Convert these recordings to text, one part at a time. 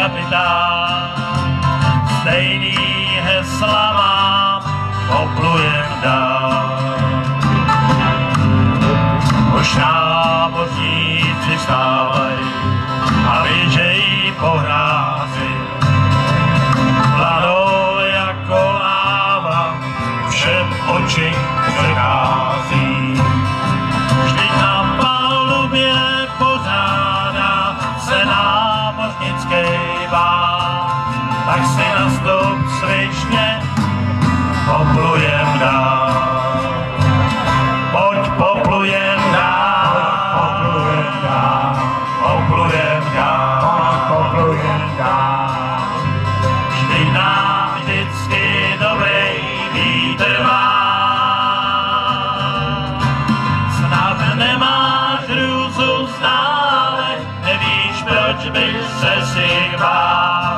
kapitán, stejný hesla mám, poplujem dál. Už námořníci přistávaj a běžej po hrázi. Mladou jako láva všem oči přechází. Vždyť na palubě pořádá se námořnický bál, tak si nastup svičně, poplujem dál. Pojď poplujem dál, poplujem dál, poplujem dál, poplujem dál. Vždyť nám vždycky dobrý vítr má. Snad nemáš hrůzu stále, nevíš, proč by se si bál.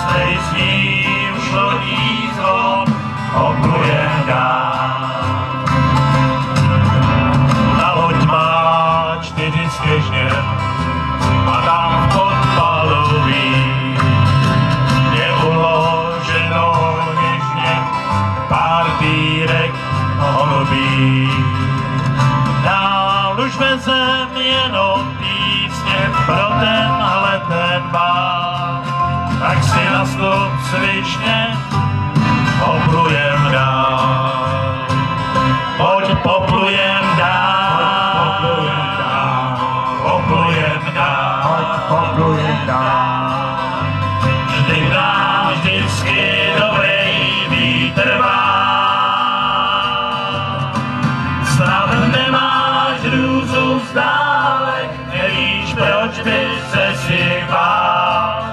Slej s ním šlodí zvon, poplujem dál. Ta loď má 4 stěžně a tam v podpalubí je uloženo něžně pár dýrek holubí. Dál už vezem jenom písně pro tenhle ten bál, tak si nastup svičně, poplujem dál. Pojď poplujem dál, poplujem dál, poplujem dál, poplujem dál. Vždyť nám vždycky dobrý vítr má. Snad nemáš hrůzu stále, nevíš, proč by se si bál.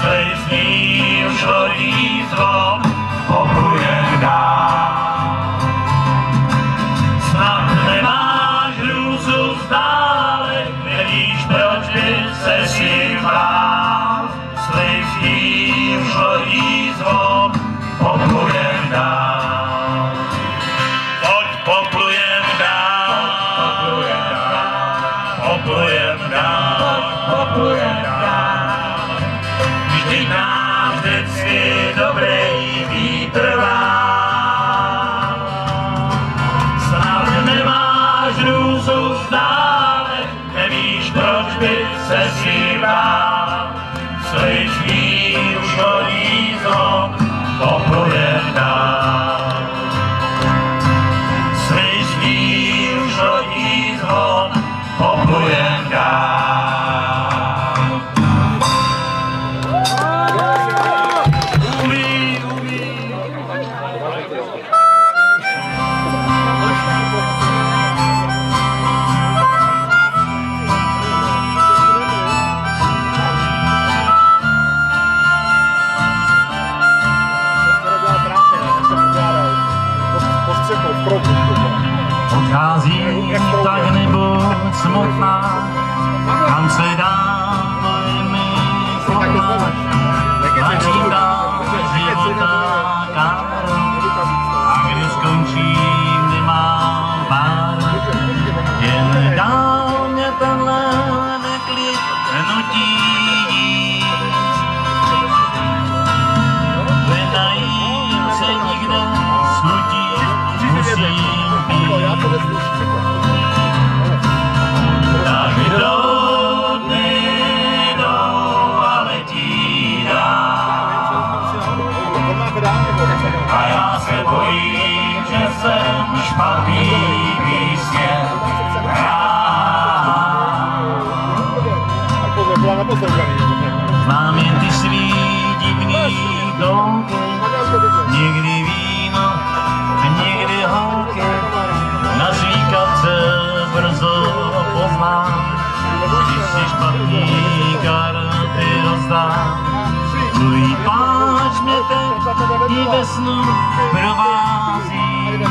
Slej s ním šlodí zvon, poplujem dál. Snad nemáš hrůzu stále, nevíš, proč by se si bál. Slej s ním šlodí zvon, poplujem dál. Pojď poplujem dál, poplujem dál, poplujem dál, poplujem dál. Vždyť nám vždycky dobrý vítr vál. Snad nemáš hrůzu stále, nevíš, proč by se si bál. Slej s ním šlodí zvon, poplujem dál. Slej s ním šlodí zvon, poplujem dál. Odchází, tak nebuď smutná, kam se dál je mi pomáš. Načítám života káru, a když skončím, nemám pár. Jen dál mě tenhle neklid nutí jít. Nenajím se nikde smutí, musím tak do dny jdou a letí dál. A já se bojím, že jsem špatný písně hrál. Mám jen ty svý divný domky, někdy víno, někdy holky. Na zvíkavce brzo poznám, když si špatný karty rozdám. Tvůj páč mě teď i ve snu provází.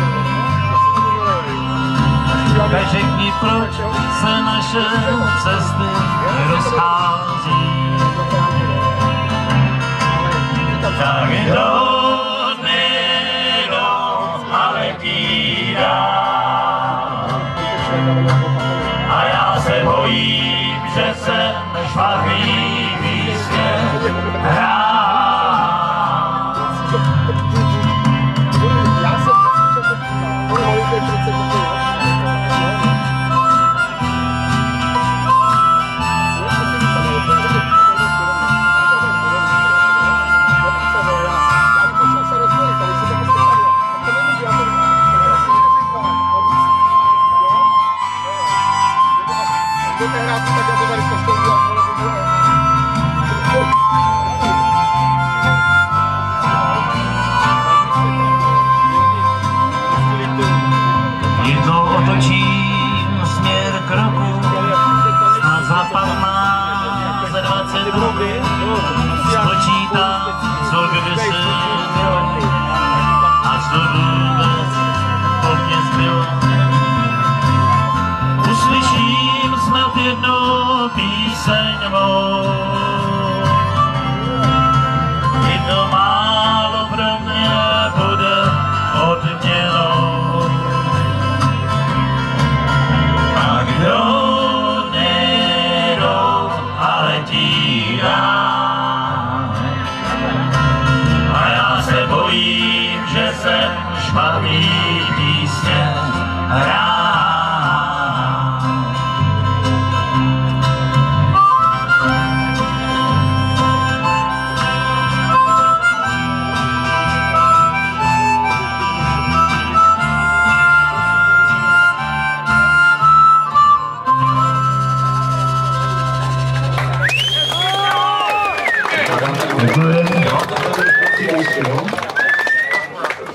Tak řekni, proč se naše cesty rozchází. Tak do dny jdou a letí dál. A já se bojím, že jsem špatný písně tam, co kdysi bylo a co vůbec po mně zbylo. Uslyším snad jednou píseň mou, i to málo pro mě bude odměnou. A kdo nejdou a letí dál, a já se bojím, že jsem špatný písně hrál.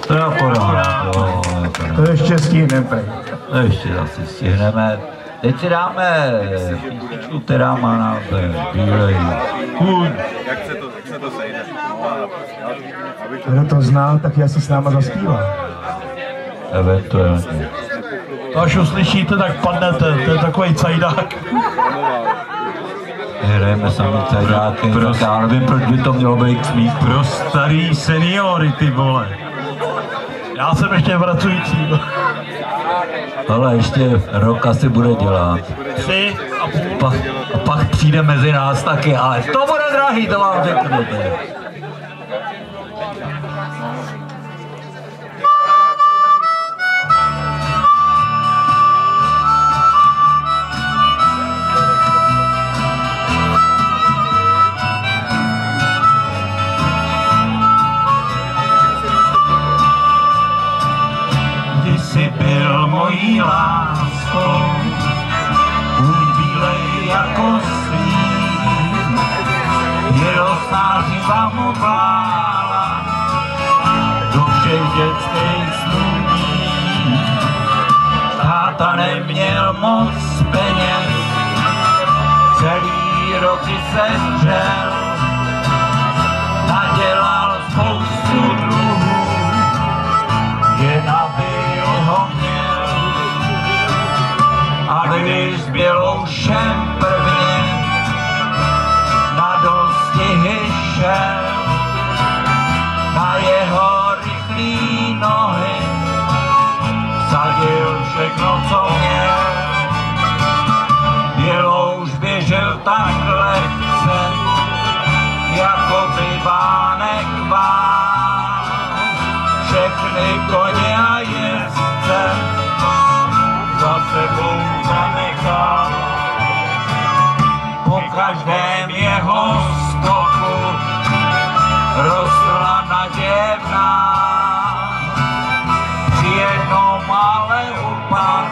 To je akorát, jo. To ještě stihneme. To ještě asi stihneme. Teď si dáme písničku, která má název Bílej kůň. Jak se to sejde? Kdo to zná, tak asi s náma zaspívá. Eventuálně. Až uslyšíte, tak padnete, to je takový cajdák. Hrajeme sami cajdáky, já nevím, proč by to mělo být smích. Pro starý seniory, ty vole. Já jsem ještě pracující. Ale ještě rok asi bude dělat. 3,5. A pak přijde mezi nás taky, ale to bude drahý, to vám řeknu. Jsi byl mojí láskou, kůň bílej jako svín, Jirosnářiva mu vlála do všech dětských snů. Táta neměl moc peněz, celý roky se dřel, nadělal spoustu dluhů, jen aby ho měl. A když s Běloušem prvně na dostihy šel, na jeho rychlý nohy vsadil všechno, co měl. Bělouš běžel tak lehce, jako by vánek vál, všechny koně a jezdce za sebou zanechal. Po každém jeho skoku rostla naděvná, při jednom ale upad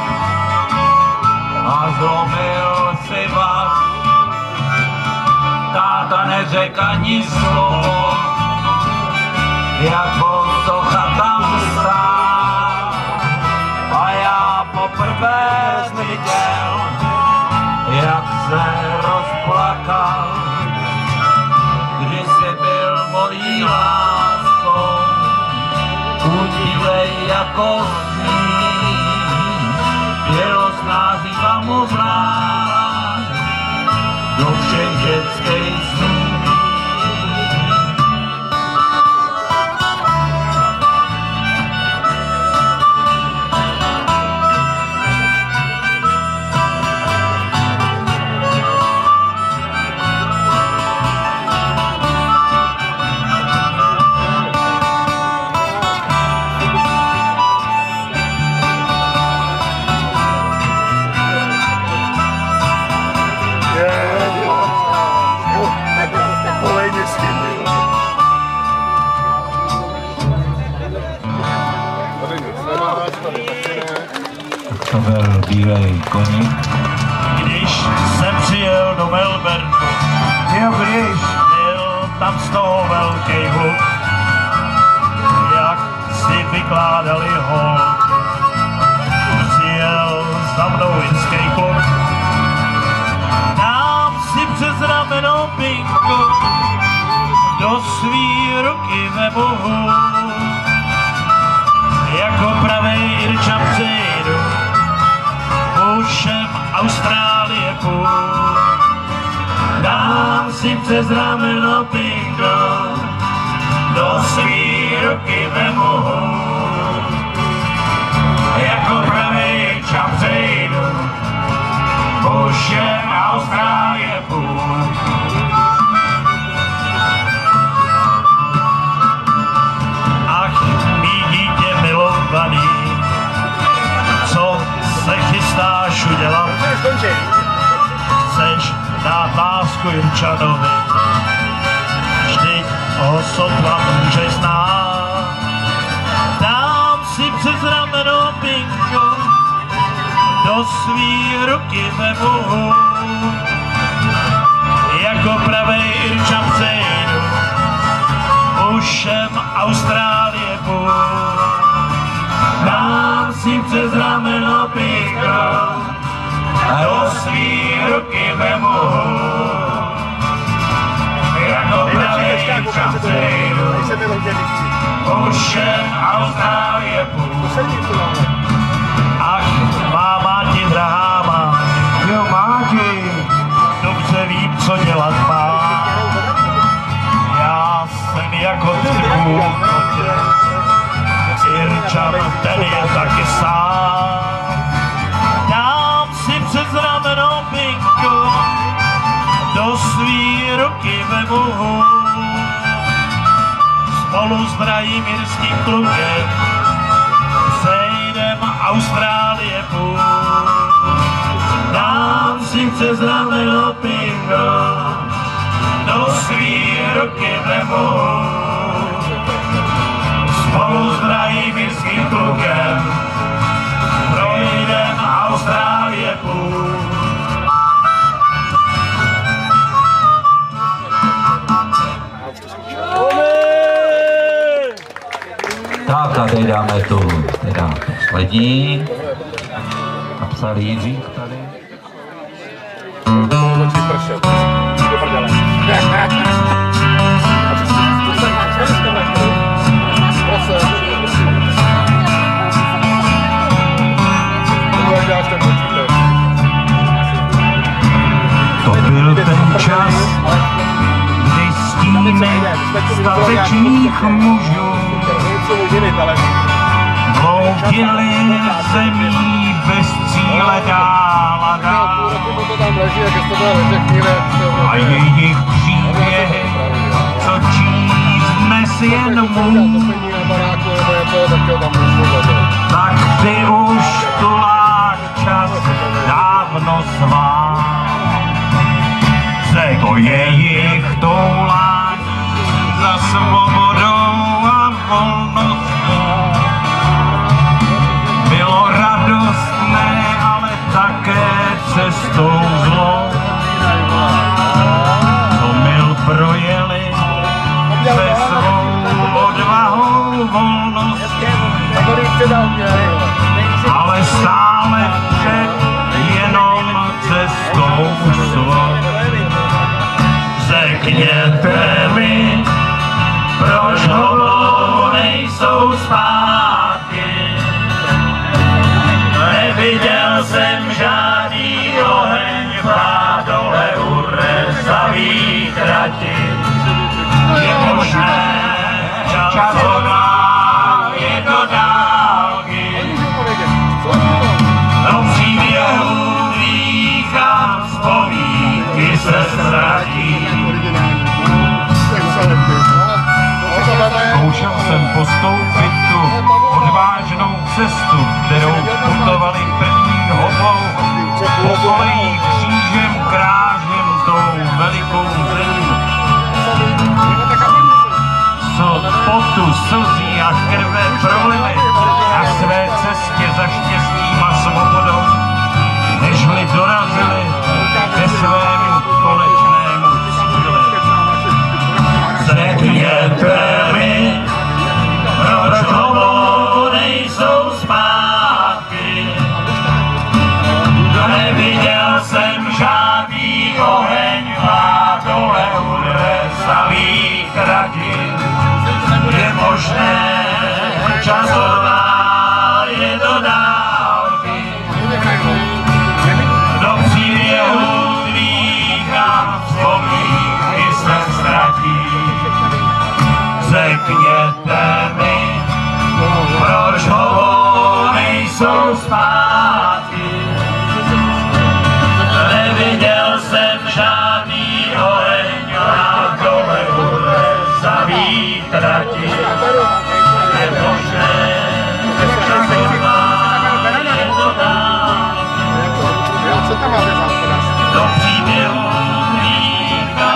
a zlomil si vaz. Táta neřekl ani slovo, jako socha tam stál. A já poprvé viděl, jak se rozplakal, když jsi byl mojí láskou, kůň bílej jako sníh, Bělosnářiva mu vlála do všech dětských snů. To byl Bílej koník. Když jsem přijel do Melbourne, byl tam z toho velký hluk, jak si vykládali hol. Přijel za mnou jinský kluk, dám si přes rameno pinku, kdo si vemu, jako pravej Irčan přejdu, ušem Austrálie půl. Dám si přes rameno pingo, do svý ruky vemu, jako pravej Irčan přejdu, ušem Austrálie půl. Co se chystáš udělat? Chceš dát lásku Irčanovi? Vždyť ho sotva můžeš znát. Dám si přes rameno pingo, do svý ruky vemu, jako pravej Irčan přejdu, ušem Austrálie půl. Dám si přes rameno pingo, do svý ruky vemu, jako pravej Irčan přejdu, ušem Austrálie půl. Ach, má Máti, drahá Máti, Jo, Máti. dobře vím, co dělat má. Já jsem jako typů, Irčan, ten je taky sám. Dám si přes rameno pingo, do svý ruky vemu, spolu s drahým irským klukem přejdem Austrálie půl. Dám si přes rameno pingo, do svý ruky vemu, spolu s drahým irským klukem projdem Austrálie půl. Tak a teď dáme tu teda poslední. Napsal Jiří tady. To byl ten čas, kdy stíny statečných mužů bloudili zemí bez cíle dál a dál. A jejich příběhy, co číst dnes jen můj, tak ty už tulák čas dávno svá. Zego jejich toulání za svobodou a volností bylo radostné, ale také cestou zlou. To mil projeli se svou odvahou volností, ale stále před jenom cestou svou. Řekněte mi, proč homo nejsou zpátky. Neviděl jsem žádný oheň v dole urezavý trati. Je možné časová je do dálky. Do příběhů tvých a vzpomínky se ztratí. Zkoušel jsem postoupit tu odvážnou cestu, kterou putovali první hobou, po kolejích křížem krážem tou velikou zemí. Co potu, slzí a krve prolili na své cestě za štěstím a svobodou, nežli dorazili ke svému společnému cíli. Řekněte mi, proč homo nejsou zpátky. Neviděl jsem žádný oheň v dole urezavý trati. nemožné, časová je do dálky. Do příběhu dvícha vzpomínky se ztratí. Řekněte mi, proč ho nejsou zpátky. Neviděl jsem žádný oheň na dole za výtrati. Je možné, časová je do dálky. Do příběhu dvícha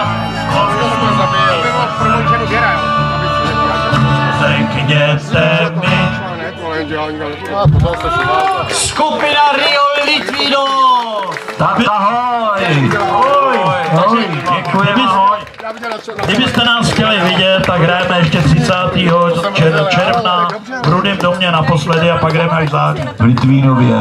řekněte mi. Skupina Rio Litvíno! Tak ahoj! Ahoj! Děkujeme, ahoj! Kdybyste nás chtěli vidět, tak hrajeme ještě 30. června v Rudém domě naposledy a pak jdeme až září. V Litvínově.